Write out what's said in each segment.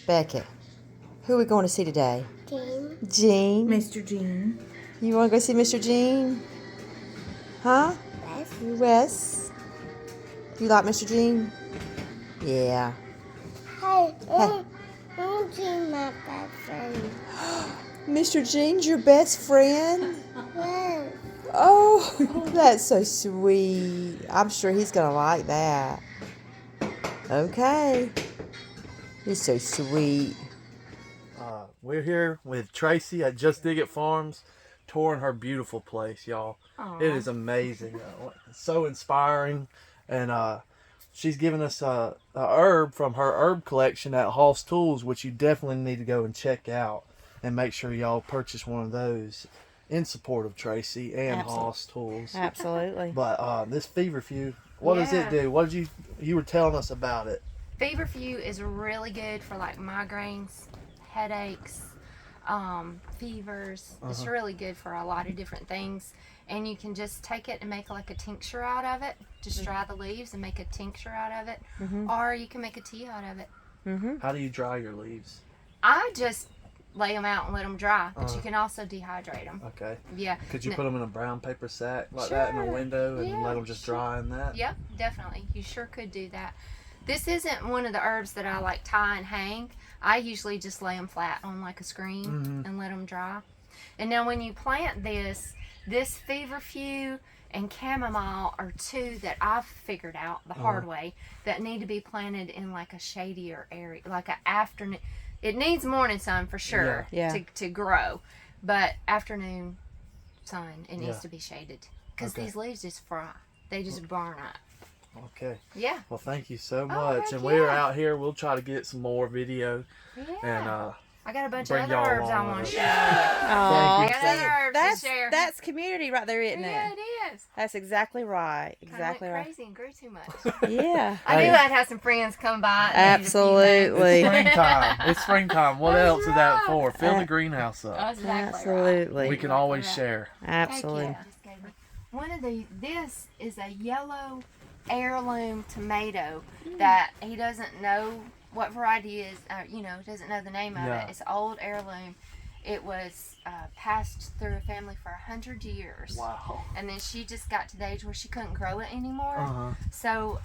Becky, who are we going to see today? Jean. Jean. Mr. Jean. You want to go see Mr. Jean? Huh? Yes. Wes. You like Mr. Jean? Yeah. Hey, I'm Jean, my best friend. Mr. Jean's your best friend? Yes. Oh, that's so sweet. I'm sure he's going to like that. Okay. He's so sweet. We're here with Tracy at Just Dig It Farms, touring her beautiful place, y'all. Aww. It is amazing. So inspiring. And she's given us a herb from her herb collection at Hoss Tools, which you definitely need to go and check out. And make sure y'all purchase one of those in support of Tracy and Hoss Tools. Absolutely. But this feverfew, what does it do? What did you were telling us about it? Feverfew is really good for like migraines, headaches, fevers. It's really good for a lot of different things. And you can just take it and make like a tincture out of it. Just dry the leaves and make a tincture out of it. Or you can make a tea out of it. How do you dry your leaves? I just lay them out and let them dry, but you can also dehydrate them. Okay. Yeah. Could you put them in a brown paper sack like that in a window and let them just dry in that? Yep, definitely. You sure could do that. This isn't one of the herbs that I like tie and hang. I usually just lay them flat on like a screen and let them dry. And now when you plant this feverfew and chamomile are two that I've figured out the hard way that need to be planted in like a shadier area, like an afternoon. It needs morning sun for sure to grow, but afternoon sun, it needs to be shaded because these leaves just fry. They just burn up. Okay. Yeah. Well, thank you so much. And we're out here. We'll try to get some more video. Yeah. And I got a bunch of bring other y'all herbs I along want with to us. show you. I got other herbs to share. That's community right there, isn't it? Yeah, it is. That's exactly right. Exactly right. Crazy and grew too much. Yeah. I knew I'd have some friends come by. And Absolutely. It's springtime. It's springtime. What else is that for? Fill the greenhouse up. That's exactly Absolutely. Right. We can always share. Absolutely. One of this is a yellow heirloom tomato that he doesn't know what variety is, doesn't know the name of it. It's old heirloom. It was passed through a family for 100 years. Wow. And then she just got to the age where she couldn't grow it anymore. So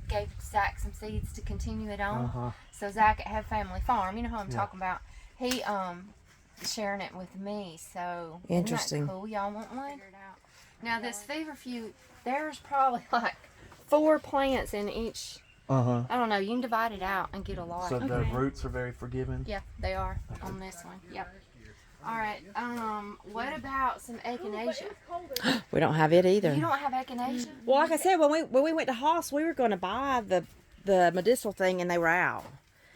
gave Zach some seeds to continue it on. So Zach at Have Family Farm, you know who I'm talking about, he sharing it with me. So interesting. Isn't that cool? Y'all want one? Now this feverfew, there's probably like 4 plants in each. I don't know. You can divide it out and get a lot. So the roots are very forgiving? Yeah, they are on this one. Yep. All right. What about some echinacea? We don't have it either. You don't have echinacea? Well, like I said, when we went to Hoss, we were going to buy the medicinal thing, and they were out,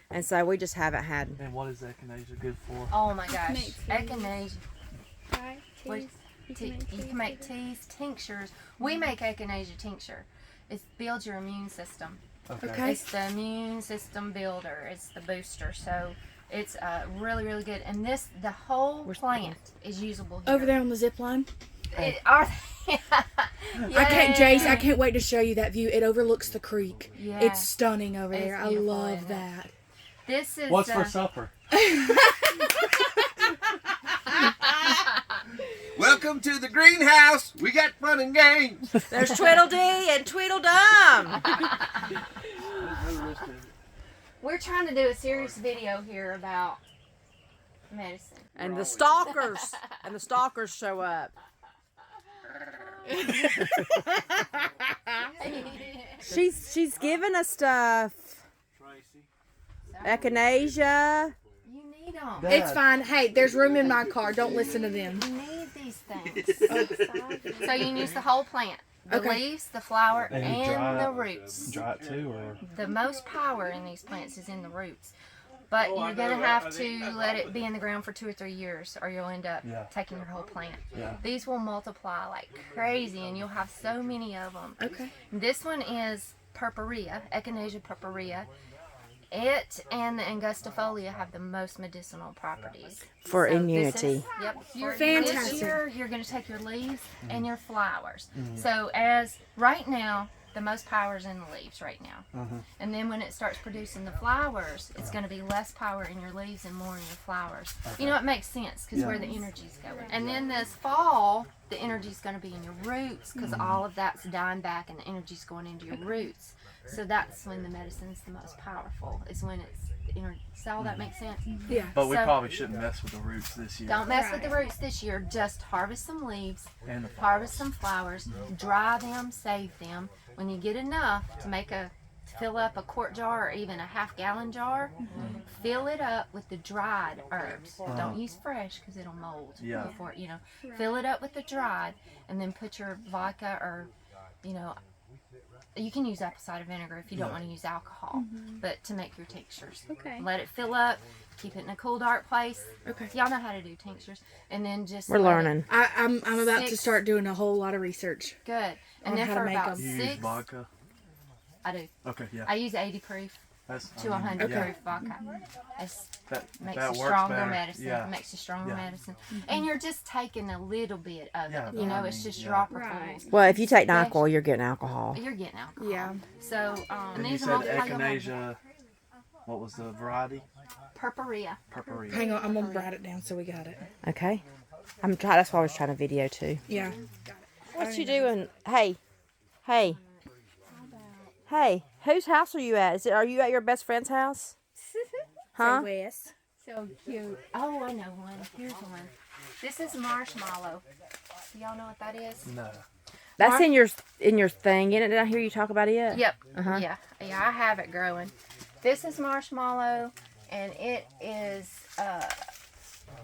and so we just haven't had. And what is echinacea good for? Oh my gosh, echinacea. Teas. You can make teas, tinctures. We make echinacea tincture. It builds your immune system. Okay. It's the immune system builder. It's the booster. So it's really, really good. And the whole plant is usable here. Over there on the zip line. I can't, Jace, I can't wait to show you that view. It overlooks the creek. Yeah. It's stunning over there. I beautiful, love isn't it? that. This is What's for supper? Welcome to the greenhouse. We got fun and games. There's Tweedledee and Tweedledum. We're trying to do a serious video here about medicine. And the stalkers show up. She's giving us stuff. Echinacea. You need them. It's fine. Hey, there's room in my car. Don't listen to them. You need these things. So you can use the whole plant. The leaves, the flower, and the roots. Dry it too, or? The most power in these plants is in the roots. But you're going to have to let it be in the ground for 2 or 3 years or you'll end up taking your whole plant. These will multiply like crazy and you'll have so many of them. Okay. This one is purpurea, Echinacea purpurea. It and the angustifolia have the most medicinal properties. For immunity. Fantastic. This year, you're going to take your leaves and your flowers. So as right now, the most power is in the leaves right now. And then when it starts producing the flowers, it's going to be less power in your leaves and more in your flowers. You know, it makes sense because where the energy's going. And then this fall, the energy's going to be in your roots because all of that's dying back and the energy's going into your roots. So that's when the medicine's the most powerful, is when it's the energy. Does all that make sense? Yeah. But we So- probably shouldn't mess with the roots this year. Don't mess with the roots this year. Just harvest some leaves, And the harvest some flowers, dry them, save them. When you get enough to fill up a quart jar or even a half-gallon jar, fill it up with the dried herbs. Don't use fresh because it'll mold. Yeah. Before, fill it up with the dried, and then put your vodka or, you can use apple cider vinegar if you don't want to use alcohol, but to make your tinctures. Okay. Let it fill up. Keep it in a cool, dark place. Okay. Y'all know how to do tinctures, and then just We're let it- learning. I'm about to 6 start doing a whole lot of research. Good. On And then how to for make about 'em. You use 6, vodka? I do. Okay, yeah. I use 80 proof That's to 100 yeah. proof vodka. It That makes that you works stronger better. medicine. Yeah. It makes you stronger Yeah. medicine. And you're just taking a little bit of Yeah, it. yeah. It's just Yeah. dropperfuls. Right. Well, if you take NyQuil, you're getting alcohol. You're getting alcohol. Yeah. So, And you these said are multiple echinacea. What was the variety? purpurea. Purpurea. Hang on, I'm gonna write it down so we got it. Okay. That's why I was trying to video too. Yeah. What you doing? Hey. Whose house are you at? Are you at your best friend's house? Huh? Wes. So cute. Oh, I know one. Here's one. This is marshmallow. Do y'all know what that is? No. That's in your thing, isn't it? Did I hear you talk about it? Yep. Uh-huh. Yeah, I have it growing. This is marshmallow, and it is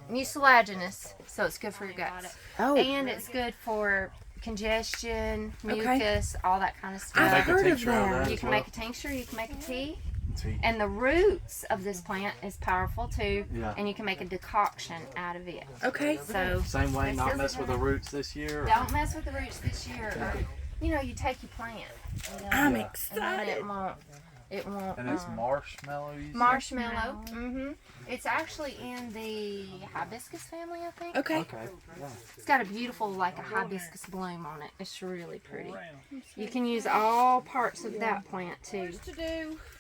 mucilaginous, so it's good for your guts. Oh. And it's good for congestion, mucus, all that kind of I've stuff. Make a heard of tincture of that. that You as can well. make a tincture, you can make a tea. Tea. And the roots of this plant is powerful too. Yeah. And you can make a decoction out of it. Okay. So Same way, This not doesn't mess with the roots this year. or- don't mess with the roots this year. Or, you take your plant. I'm And then excited. it won't. And it's marshmallow. You said? Marshmallow. It's actually in the hibiscus family, I think. Okay. Okay. Yeah. It's got a beautiful, like a hibiscus bloom on it. It's really pretty. You can use all parts of that plant too.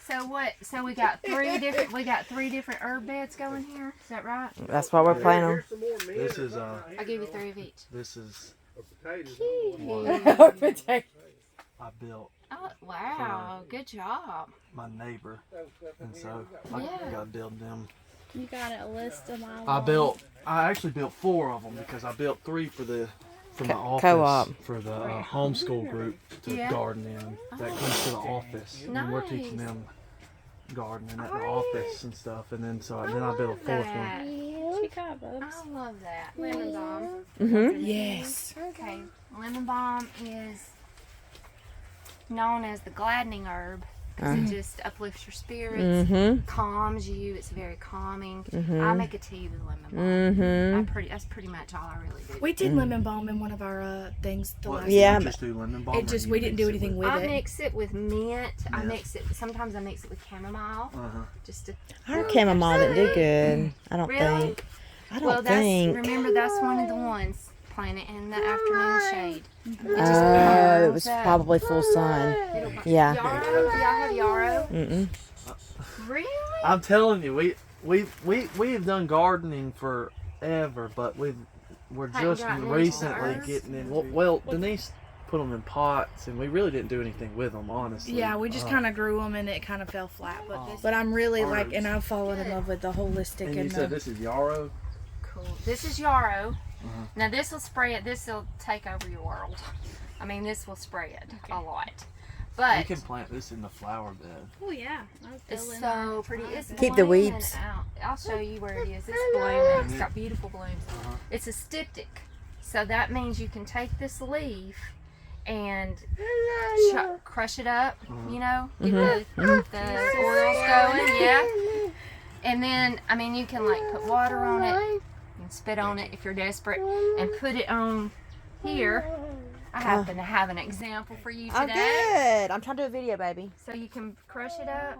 So what? So we got three different herb beds going here. Is that right? That's what we're planning on. This is I'll give you 3 of each. this is Potato. I built Oh wow! Good job. my neighbor, and so I Yeah. got to build them. You got a list of my I actually built 4 of them because I built 3 for my office co-op. for the homeschool group to Yeah. garden in. That comes to the office, and we're teaching Nice. them gardening at the office and stuff. And then I built a 4th one. That. She got bubs. I love that. Lemon balm. Yes. Okay. Lemon balm is known as the gladdening herb because it just uplifts your spirits, calms you. It's very calming. I make a tea with lemon balm. That's pretty much all I really do. We did lemon balm in one of our things the last Yeah, You just do lemon balm. It just we didn't do anything with I it. mix it with mint. I Yeah. mix it. Sometimes I mix it with chamomile. Just to. Our chamomile didn't do good. I don't Really? think. I don't Well, think. remember that's one of the ones. Plant it in the afternoon shade. It was probably full sun. Yeah. Yarrow? Do y'all have yarrow? Mm-mm. Really? I'm telling you, we have done gardening forever, but we're Hadn't just gotten into recently ours. getting in. Well, Denise put them in pots, and we really didn't do anything with them, honestly. Yeah, we just kind of grew them and it kind of fell flat. But I'm really like, and I've fallen in love with the holistic And you and said the. this is yarrow. Cool. This is yarrow. Now this will spread. This will take over your world. I mean, this will spread a lot. But You can plant this in the flower bed. Oh yeah. I was it's building so pretty. It's Keep the blooming weeds. out. I'll show you where it is. It's blooming. It's got beautiful blooms. It's a styptic, so that means you can take this leaf and crush it up. You know, get the oils going. Yeah. And then, I mean, you can like put water on it and spit on it if you're desperate, and put it on here. I happen to have an example for you Oh, today. good. I'm trying to do a video, baby. So you can crush it up,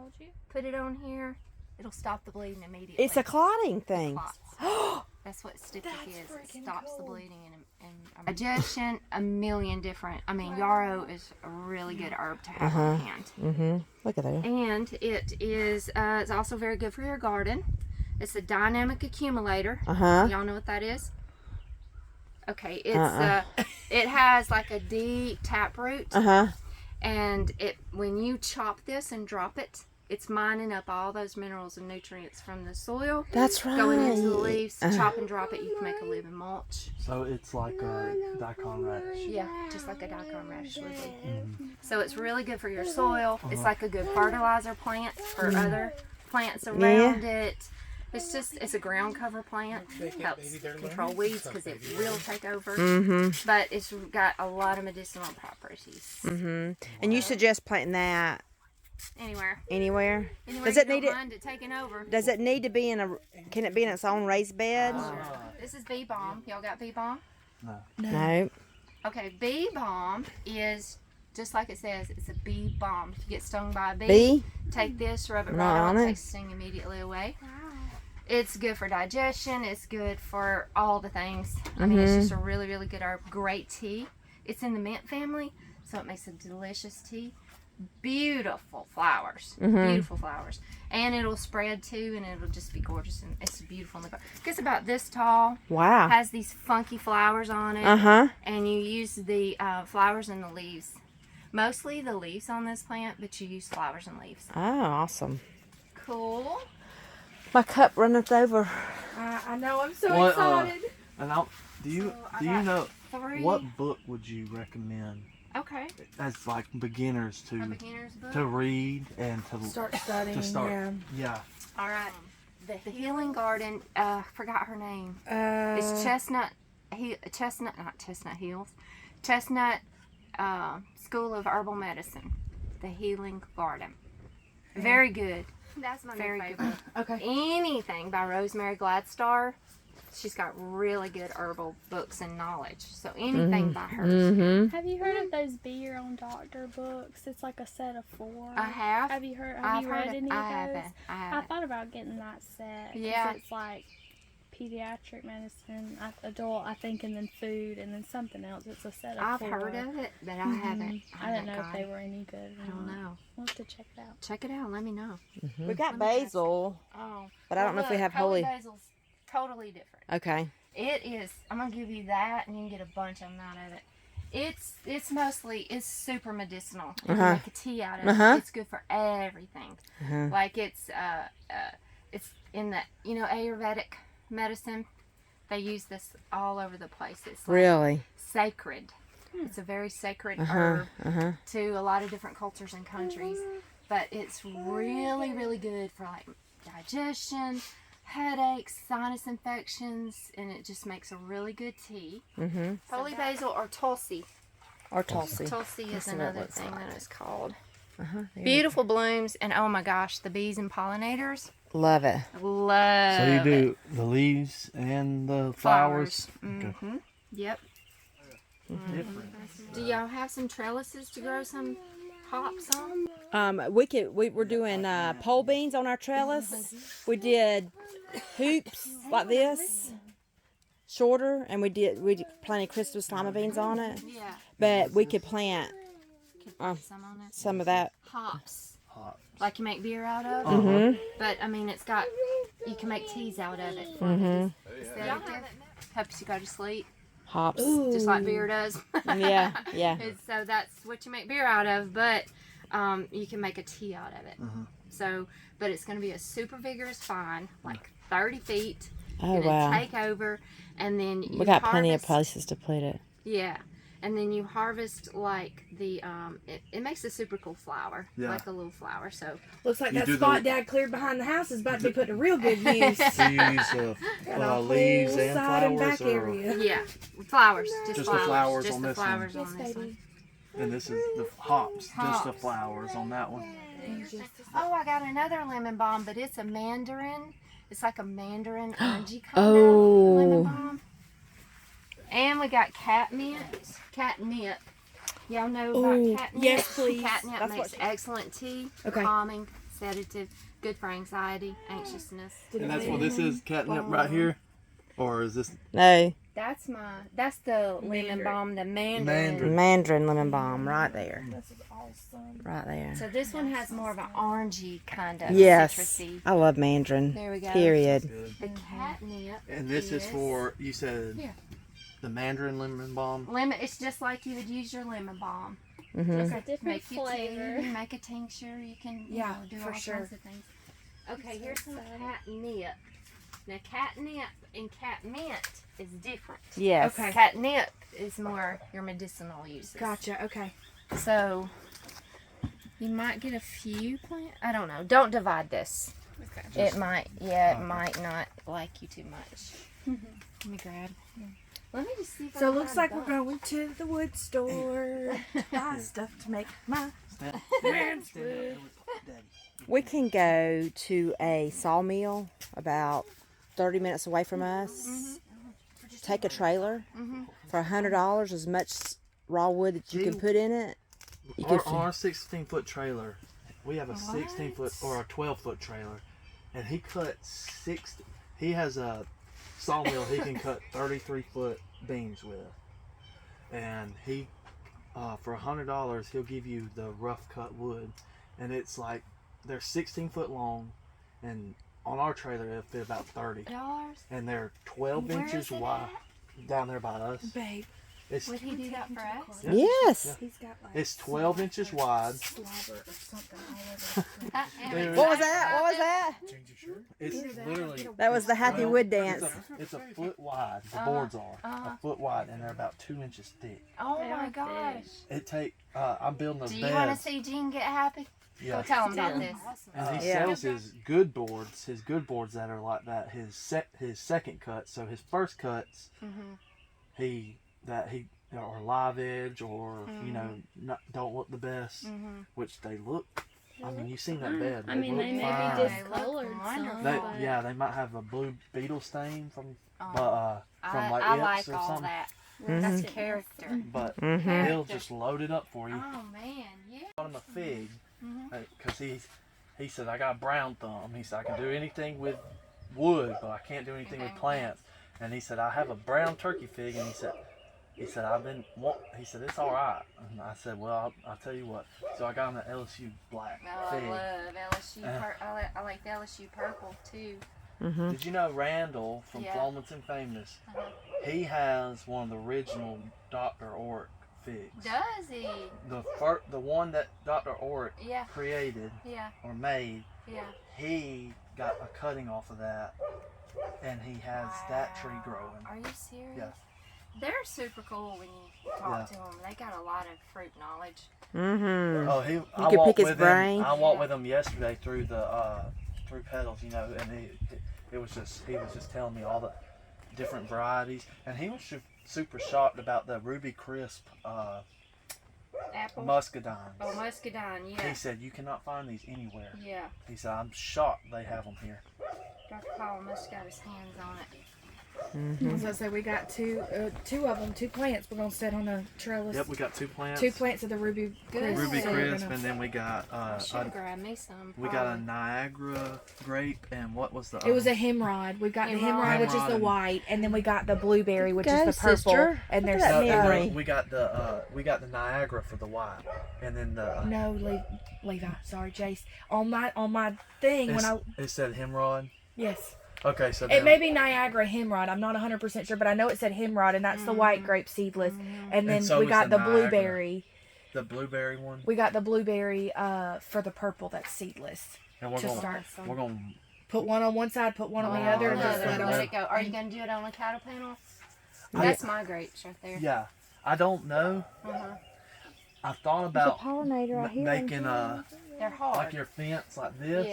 put it on here. It'll stop the bleeding immediately. It's a clotting thing. Clots. That's what styptic is. It stops the bleeding and digestion. A million different. I mean, yarrow is a really good herb to have on hand. Look at that. And it is. It's also very good for your garden. It's a dynamic accumulator. Y'all know what that is? Okay, it's it has like a deep tap root. And when you chop this and drop it, it's mining up all those minerals and nutrients from the soil. That's right. Going into the leaves, chop and drop it, you can make a living mulch. So it's like a daikon radish. Yeah, just like a daikon radish would be. So it's really good for your soil. It's like a good fertilizer plant for other plants around it. It's a ground cover plant. Helps control weeds because it will take over. But it's got a lot of medicinal properties. And you suggest planting that Anywhere Does it you need don't mind it taking over. Does it need to be can it be in its own raised bed? This is bee balm. Y'all got bee balm? No. Okay, bee balm is just like it says. It's a bee balm. If you get stung by a Bee? take this, rub it Right right on on, it. takes the sting immediately away. It's good for digestion. It's good for all the things. I mean, it's just a really, really good herb. Great tea. It's in the mint family, so it makes a delicious tea. Beautiful flowers. Beautiful flowers. And it'll spread too, and it'll just be gorgeous. And it's beautiful in the garden. It gets about this tall. Wow. Has these funky flowers on it. And you use the flowers and the leaves. Mostly the leaves on this plant, but you use flowers and leaves. Oh, awesome. Cool. My cup runneth over. I know. I'm so excited. And do you know 3. what book would you recommend Okay. as like beginners A beginner's book. to read and to Start studying. to start? Yeah. All right. The Healing Garden. Forgot her name. Yeah. It's Chestnut Hills. Chestnut School of Herbal Medicine. The Healing Garden. Very good. That's my very favorite. Okay. Anything by Rosemary Gladstar. She's got really good herbal books and knowledge. So anything by her. is good. Have you heard of those Be Your Own Doctor books? It's like a set of 4. I have. Have you heard? Have I've you heard read it. any of I those? haven't. I I haven't. thought about getting that set. 'Cause Yeah. It's like pediatric medicine, adult, I think, and then food, and then something else. It's a set of I've 4. heard of it, but I haven't. I didn't know got if they it. were any good. I don't know. We'll have to check it out. Check it out. Let me know. We got basil, Oh. but I don't know if we have holy. basil's totally different. Okay. It is. I'm gonna give you that, and you can get a bunch of them out of it. It's super medicinal. You can make a tea out of it. It's good for everything. Like it's in the Ayurvedic medicine. They use this all over the place. It's like Really? sacred. It's a very sacred herb to a lot of different cultures and countries. But it's really, really good for like digestion, headaches, sinus infections, and it just makes a really good tea. Holy basil or Tulsi. Or Tulsi. Tulsi is That's what it another looks thing like. that it's called. There. Beautiful blooms, and oh my gosh, the bees and pollinators. Love it. Love So you it. do the leaves and the flowers. Okay. Yep. Do y'all have some trellises to grow some hops on? We're doing pole beans on our trellis. We did hoops like this, shorter, and we planted Christmas lima beans on it. Yeah. But we could plant Some on it. some of that. Hops. Like you make beer out of. But I mean, you can make teas out of it. Sedative. Helps you go to sleep. Hops. Just like beer does. Yeah. And so that's what you make beer out of, but you can make a tea out of it. So, but it's going to be a super vigorous vine, like 30 feet. Oh, It'll wow. take over, and then We got plenty of harvest- places to put it. Yeah, and then you harvest like the it makes a super cool flower, Yeah. like a little flower. So Looks like You that do spot the- Dad cleared behind the house is about to be put to real good use. So you use Got a leaves whole and side and flowers, back or, area. yeah, flowers, just Just the flowers, flowers just on the this one. flowers on Yes, this baby. and this is the hops, just the Hops. flowers on that one. Oh, I got another lemon balm, but it's a mandarin. It's like a mandarin orangey kind Oh. of lemon balm. And we got catnip. Y'all know about catnip? yes, please. Catnip That's makes what excellent tea. Okay. Calming, sedative, good for anxiety, anxiousness. And that's what this is, catnip right here. Or is this No, That's the lemon balm, the mandarin. mandarin lemon balm right there. This is awesome. Right there. So this one has more of an orangey kind of Yes. citrusy. I love mandarin. There we go. Period. good? The catnip. And this is for, you said, Here. the mandarin lemon balm? Lemon. It's just like you would use your lemon balm. Mm-hmm. It's a different Make you flavor. tea, make a tincture. You can Yeah, do for all sure. kinds of things. Okay, here's some catnip. Now catnip and catmint is different. Yes. Okay. Catnip is more your medicinal uses. Gotcha. Okay. So you might get a few plants. I don't know. Don't divide this. Okay. It might. Yeah, it might not like you too much. Let me grab. Let me just see if I So it can looks find like a we're going to the wood store to buy stuff to make my man's food. We can go to a sawmill about 30 minutes away from us. Take a trailer for $100, as much raw wood that you can put in it. You can Our 16-foot trailer, we have a 16-foot or a 12-foot trailer, and he he has a sawmill he can cut 33-foot beams with, and he for $100 he'll give you the rough cut wood, and it's like they're 16-foot long, and on our trailer it'll fit about 30, $1. and they're 12 Where inches is it wide down there by us. Babe, It's Would he do that for us? Yeah. Yes. he's got like it's 12 inches wide. slobber or something all over. There What was that? What was that? It's literally That was the happy wood dance. It's a foot wide. The boards are a foot wide, and they're about 2 inches thick. Oh They my are gosh. It take. I'm building Do a you want to bed. see Gene get happy? Yeah, Well, tell him about this. and he Yeah. sells his good boards. His good boards that are like that. His second cut. So his first cuts, he or live edge or don't look the best, which they look. I mean, you've seen that bed. I mean, they look may fine. be They discolored look some, wonderful. but They might have a blue beetle stain from I like like Ips or all something. that. Mhm. That's character. But Mhm. he'll just load it up for you. Oh man, yeah. Bought him a fig because he said, I got brown thumb. He said, I can do anything with wood, but I can't do anything with plants. And he said, I have a brown turkey fig, and he said he said it's all right. And I said, well, I'll tell you what. So I got him an LSU black Oh, I fig. love LSU. I like the LSU purple too. Mm-hmm. Did you know Randall from Yeah. Flomanton Famous? He has one of the original Dr. Oric figs. Does he? The one that Dr. Oric Yeah, created yeah, or made, yeah. he got a cutting off of that, and he has that tree growing. Are you serious? Yeah. They're super cool when you talk to them. They got a lot of fruit knowledge. Mm-hmm. Oh, I could walked pick his with brain. him. I walked with him yesterday through the through petals, and he was just telling me all the different varieties, and he was super shocked about the Ruby Crisp Apple. muscadines. Oh, muscadine. He Yeah. said you cannot find these anywhere. Yeah. He said I'm shocked they have them here. Dr. Paul must got his hands on it. As I say, we got two of them, 2 plants. We're gonna set on a trellis. Yep, we got 2 plants. 2 plants of the ruby Good. crisp. Ruby So we're Crisp, gonna- and then we got I should have grabbed me some. we got a probably. Niagara grape, and what was the? It was a hemorrhoid. We got the hemorrhoid, which is the Hemorrhoid. white, and then we got the blueberry, which Go, is the purple. sister. And Look there's at that No, memory. we got the Niagara for the white, and then the no, Levi. Sorry, Jace. On my thing when it said hemorrhoid. yes, Okay, so it then, may be Niagara hemorrhoid. I'm not 100% sure, but I know it said hemorrhoid, and that's the white grape seedless. And then so we is got the the Niagara. blueberry. the blueberry one, We got the blueberry for the purple that's seedless. and we're to gonna start. we're gonna Put one on one side, put one on the other, and just let Let them. it go. Are you gonna do it on a cattle panel? That's my grapes right there. yeah. I don't know. I thought about pollinator right here. making They're hard. like your fence like this,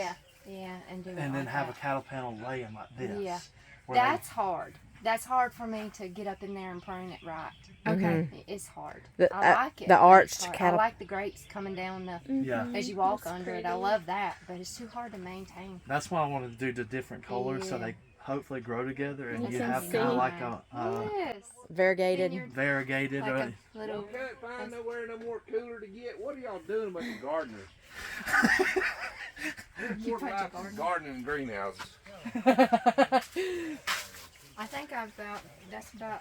Yeah, and do it and then like have that. a cattle panel laying like this. Yeah. where they- That's hard. That's hard for me to get up in there and prune it right. Okay. It's hard. The- I like it. the but arched it's hard. cattle- I like the grapes coming down the yeah. as you walk under it. I love that, but it's too hard to maintain. That's why I wanted to do the different colors so Yeah. they hopefully grow together, and That's you have kind insane. of like a Yes. Variegated. And you're variegated. like a little. You can't find nowhere no more cooler to get. What are y'all doing about the gardeners? More life than gardening and greenhouses. I think that's about.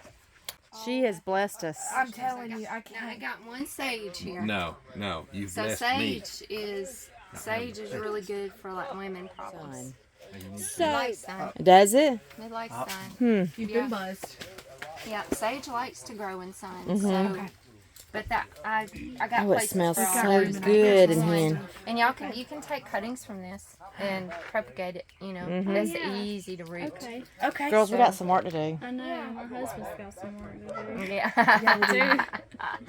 She has blessed us. I'm telling you, I Now I can't. got one sage here. No, you've So blessed me. sage is really good for like women problems. Sun. It likes sun. Does it? It likes sun. You've Yeah. been buzzed. Yeah, sage likes to grow in sun. Mhm. So, but that I got Oh, it places smells for all so those. good in here. And you can take cuttings from this and propagate it. You know, it's easy to root. Okay. Okay. Girls, we got some work to do. I know. My husband's got some work to do. Yeah.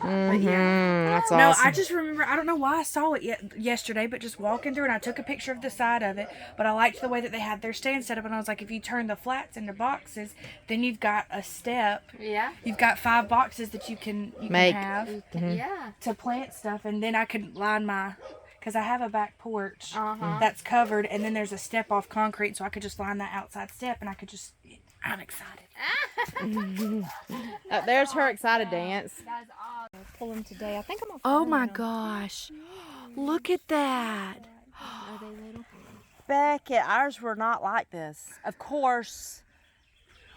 That's No, awesome. I just remember, I don't know why I saw it yesterday, but just walking through and I took a picture of the side of it. But I liked the way that they had their stand set up, and I was like, if you turn the flats into boxes, then you've got a step. Yeah. You've got 5 boxes that you can Make. have Yeah. to plant stuff, and then I could line my, because I have a back porch Uh-huh. that's covered, and then there's a step off concrete, so I could just line that outside step, and I could just, I'm excited. There's her excited dance. That's awesome. Pull them today. I think I'm gonna. Oh find my them. gosh. Look at that. Are they little? Beckett, ours were not like this. Of course,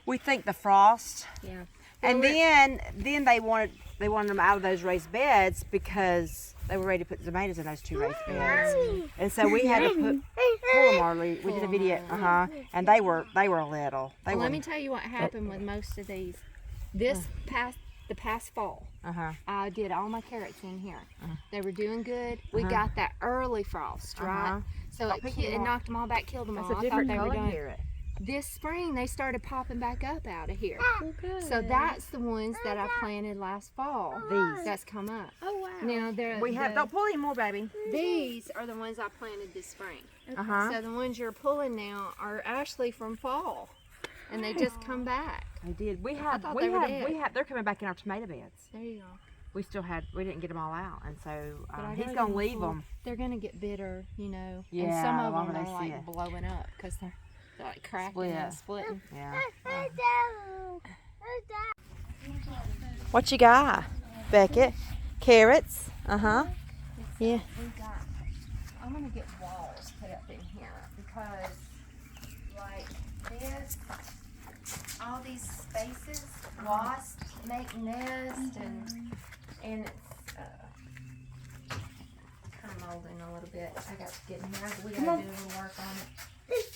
we think the frost. Yeah. And then they wanted them out of those raised beds because they were ready to put tomatoes in those 2 raised beds. And so we had to pull them, Marley. We did a video, and they were little. They Well, were, let me tell you what happened with most of these. The past fall, I did all my carrots in here. They were doing good. We got that early frost, right? So it knocked them all back, killed them all. I thought they were done. carrot. This spring, they started popping back up out of here. So that's the ones that I planted last fall. These. That's come up. Oh wow. Now Don't pull any more, baby. these are the ones I planted this spring. Uh-huh. So the ones you're pulling now are actually from fall, and they just come back. They did. thought they were dead. They're coming back in our tomato beds. There you go. We didn't get them all out, and so But I he's gotta gonna get leave full. them. They're gonna get bitter, you know. Yeah, and some the of longer them they are see like it. blowing up because they're like cracking and splitting. Yeah. What you got, Beckett? Carrots. Yeah. I'm gonna get walls put up in here because, like this, all these spaces, wasps make nests and it's kind of molding a little bit. I got to get in here. We gotta do a little work on it.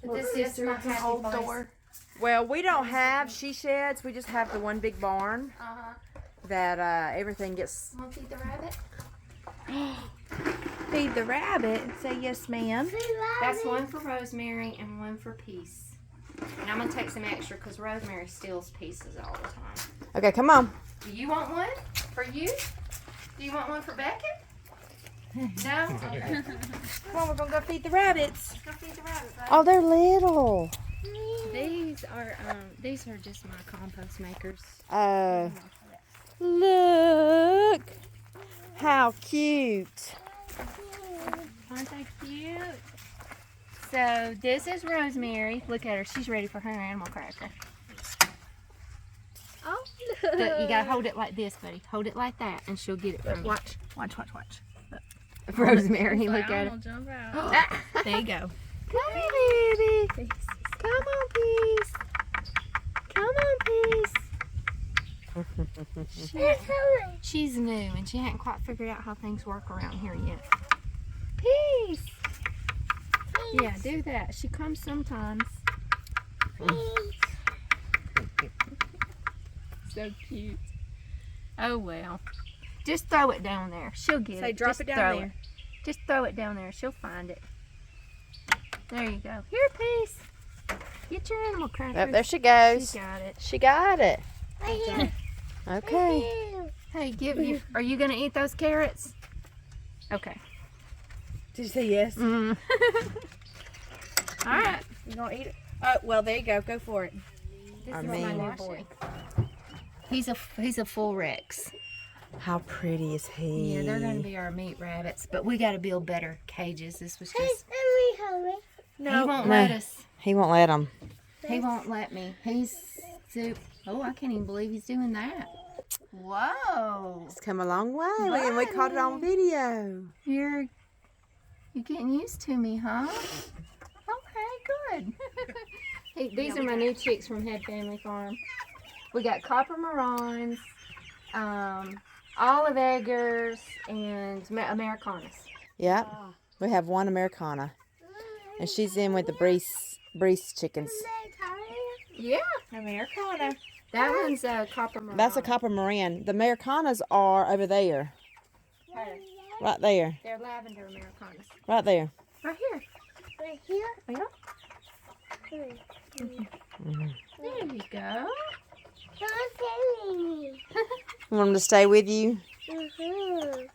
But this is my happy place. Well, we don't have she sheds. We just have the one big barn that everything gets. Want to feed the rabbit? Feed the rabbit. Say yes, ma'am. That's one for Rosemary and one for Peace. And I'm gonna take some extra because Rosemary steals pieces all the time. Okay, come on. Do you want one for you? Do you want one for Beckett? No? Okay. Come on, we're gonna go feed the rabbits. Let's go feed the rabbit, buddy. Oh, they're little. These are just my compost makers. Look how cute. Aren't they cute? So this is Rosemary. Look at her. She's ready for her animal cracker. Oh, Look, you gotta hold it like this, buddy. Hold it like that, and she'll get it from you. Watch. Rosemary, look I'm at gonna it. jump out. There you go. Come on, baby. Come on, Peace. Come on, Peace. She's new, and she hadn't quite figured out how things work around here yet. Peace. Yeah, do that. She comes sometimes. So cute. Oh well. Just throw it down there. She'll get Say, it. drop Just it down throw there. Just throw it down there. She'll find it. There you go. Here, Peace. Get your animal crackers. Yep, there she goes. She got it. She got it. Okay. Hey, are you gonna eat those carrots? Okay. Did you say yes? Mm. All right. You gonna eat it? Oh, well, there you go. Go for it. This I is my mean- new boy. He's a full Rex. How pretty is he? Yeah, they're gonna be our meat rabbits, but we got to build better cages. This was just he won't let us. He won't let him. He won't let me. He's oh, I can't even believe he's doing that. Whoa. It's come a long way, and we caught it on video. You're getting used to me, huh? Okay, good. These are my new chicks from Head Family Farm. We got copper marons, olive eggers, and Americanas. Yep. We have one Americana. And she's in with the Brees chickens. Yeah, Americana. that one's a copper maron. That's a copper Moran. The Americanas are over there. Right there. They're lavender Americanas. Right there. Right here. Right here? Yeah. Mm-hmm. There you go. Don't tell me. You want them to stay with you? Mm-hmm.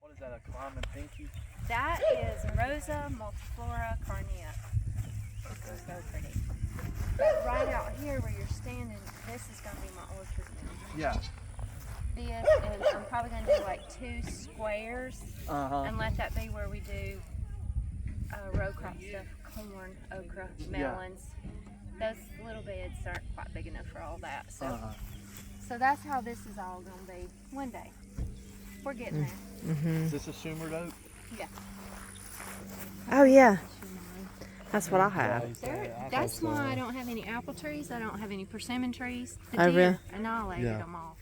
What is that, a climbing pinky? That is Rosa multiflora carnea. It's so pretty. But right out here where you're standing, this is going to be my orchard now. Yeah. This is, I'm probably going to do like 2 squares and let that be where we do row crop stuff, corn, okra, melons. Those little beds aren't quite big enough for all that. So that's how this is all going to be one day. We're getting there. Mm-hmm. Is this a shimmered oak? Yeah. Oh, yeah. That's what I have. That's why I don't have any apple trees. I don't have any persimmon trees. The Oh, deer really? annihilated them all.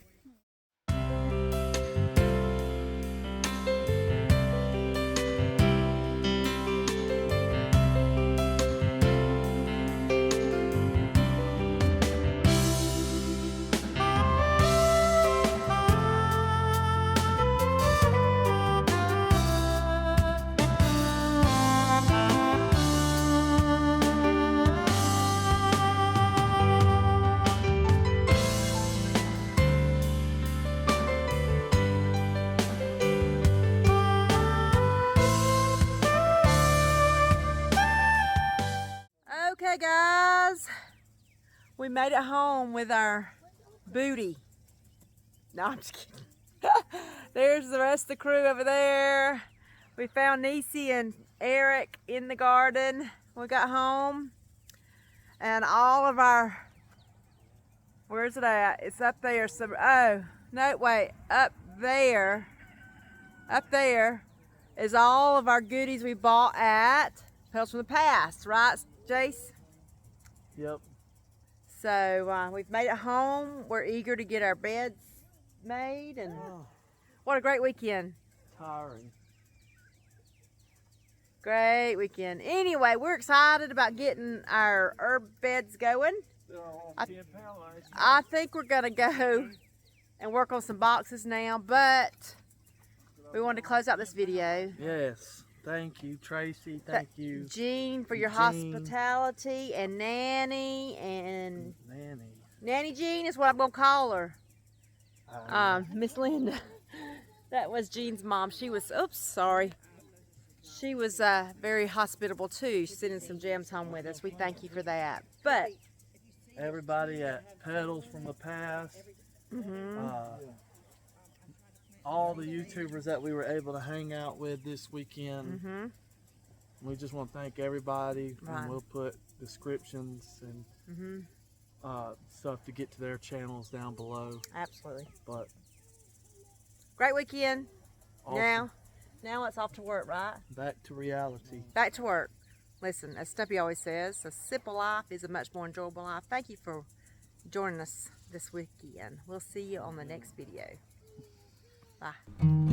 Okay, guys. We made it home with our booty. No, I'm just kidding. There's the rest of the crew over there. We found Niecy and Eric in the garden. We got home. And all of our... Where's it at? It's up there. So, oh, no, wait. Up there. Up there is all of our goodies we bought at Petals from the Past, right, Jace? Yep. So we've made it home. We're eager to get our beds made, and what a great weekend. Tiring. Great weekend. Anyway, we're excited about getting our herb beds going. I think we're gonna go and work on some boxes now, but we wanted to close out this video. Yes. Thank you, Tracy. Thank you, Jean, for your Jean. hospitality, and Nanny, and Nanny Jean is what I'm gonna call her. Miss Linda. That was Jean's mom. She was, oops, sorry. She was very hospitable too, sending some gems home with us. We thank you for that. But everybody at Petals from the Past, all the YouTubers that we were able to hang out with this weekend. We just want to thank everybody, and we'll put descriptions and stuff to get to their channels down below. Absolutely. But great weekend. awesome. Now it's off to work, right? Back to reality. Back to work. Listen, as Stumpy always says, a simple life is a much more enjoyable life. Thank you for joining us this weekend. We'll see you on the next video. Bye.